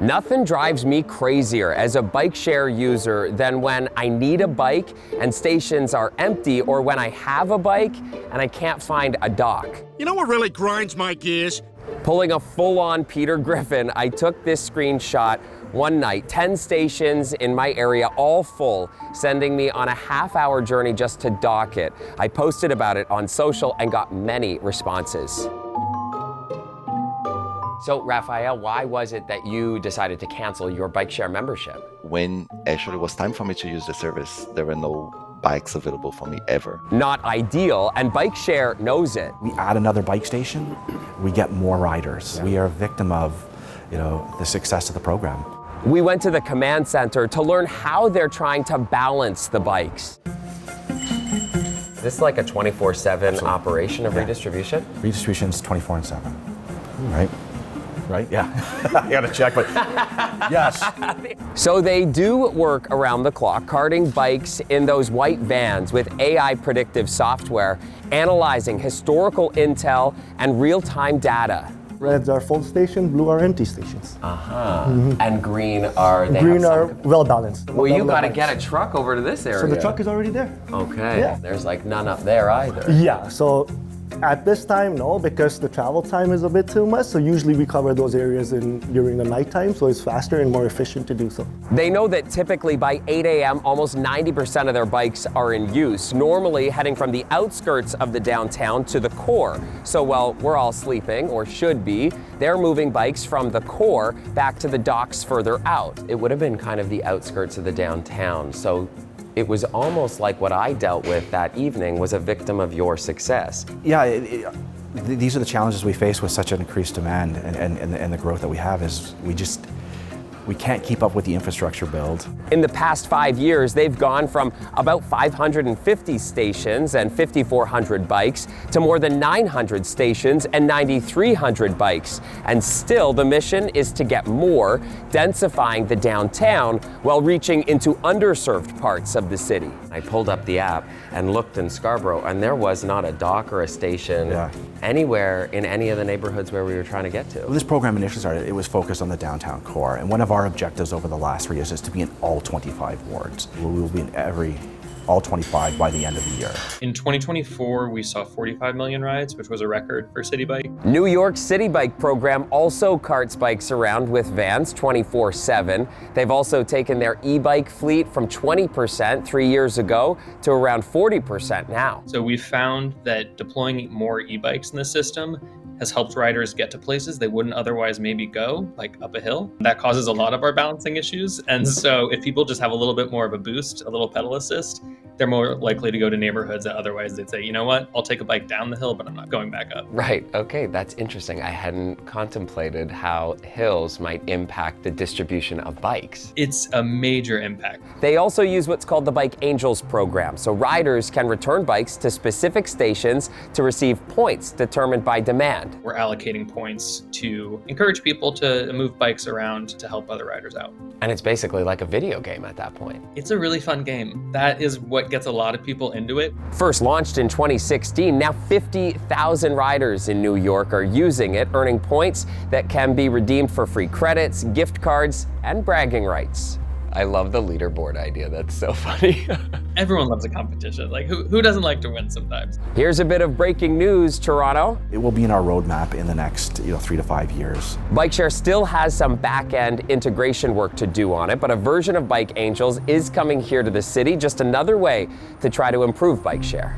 Nothing drives me crazier as a bike share user than when I need a bike and stations are empty, or when I have a bike and I can't find a dock. You know what really grinds my gears? Pulling a full-on Peter Griffin, I took this screenshot one night, 10 stations in my area, all full, sending me on a half-hour journey just to dock it. I posted about it on social and got many responses. So, Raphael, why was it that you decided to cancel your bike share membership? When actually it was time for me to use the service, there were no bikes available for me ever. Not ideal, and bike share knows it. We add another bike station, we get more riders. Yeah. We are a victim of, the success of the program. We went to the command center to learn how they're trying to balance the bikes. Is this like a 24/7 operation of redistribution? Redistribution is 24/7, right? Right? Yeah. I gotta check, but yes. So they do work around the clock, carting bikes in those white vans with AI predictive software, analyzing historical intel and real-time data. Reds are full station, blue are empty stations. And green are Green are well balanced. Well, you gotta get a truck over to this area. So the truck is already there. Okay. Yeah. There's like none up there either. Yeah, so at this time, no, because the travel time is a bit too much. So usually we cover those areas during the nighttime, so it's faster and more efficient to do so. They know that typically by 8 a.m., almost 90% of their bikes are in use, normally heading from the outskirts of the downtown to the core. So while we're all sleeping, or should be, they're moving bikes from the core back to the docks further out. It would have been kind of the outskirts of the downtown, so it was almost like what I dealt with that evening was a victim of your success. Yeah, these are the challenges we face with such an increased demand, and the growth that we have is we can't keep up with the infrastructure build. In the past 5 years, they've gone from about 550 stations and 5,400 bikes to more than 900 stations and 9,300 bikes. And still, the mission is to get more, densifying the downtown while reaching into underserved parts of the city. I pulled up the app and looked in Scarborough, and there was not a dock or a station anywhere in any of the neighborhoods where we were trying to get to. When this program initially started, it was focused on the downtown core, and one of our objectives over the last 3 years is to be in all 25 wards. We will be in all 25 by the end of the year. In 2024, we saw 45 million rides, which was a record for City Bike. New York City Bike program also carts bikes around with vans 24/7. They've also taken their e-bike fleet from 20% 3 years ago to around 40% now. So we found that deploying more e-bikes in the system has helped riders get to places they wouldn't otherwise maybe go, like up a hill. That causes a lot of our balancing issues. And so if people just have a little bit more of a boost, a little pedal assist, they're more likely to go to neighborhoods that otherwise they'd say, you know what, I'll take a bike down the hill, but I'm not going back up. Right, okay, that's interesting. I hadn't contemplated how hills might impact the distribution of bikes. It's a major impact. They also use what's called the Bike Angels program, so riders can return bikes to specific stations to receive points determined by demand. We're allocating points to encourage people to move bikes around to help other riders out. And it's basically like a video game at that point. It's a really fun game. That is what gets a lot of people into it. First launched in 2016, now 50,000 riders in New York are using it, earning points that can be redeemed for free credits, gift cards, and bragging rights. I love the leaderboard idea. That's so funny. Everyone loves a competition. Like, who doesn't like to win sometimes? Here's a bit of breaking news, Toronto. It will be in our roadmap in the next 3 to 5 years. Bikeshare still has some back-end integration work to do on it, but a version of Bike Angels is coming here to the city, just another way to try to improve Bikeshare.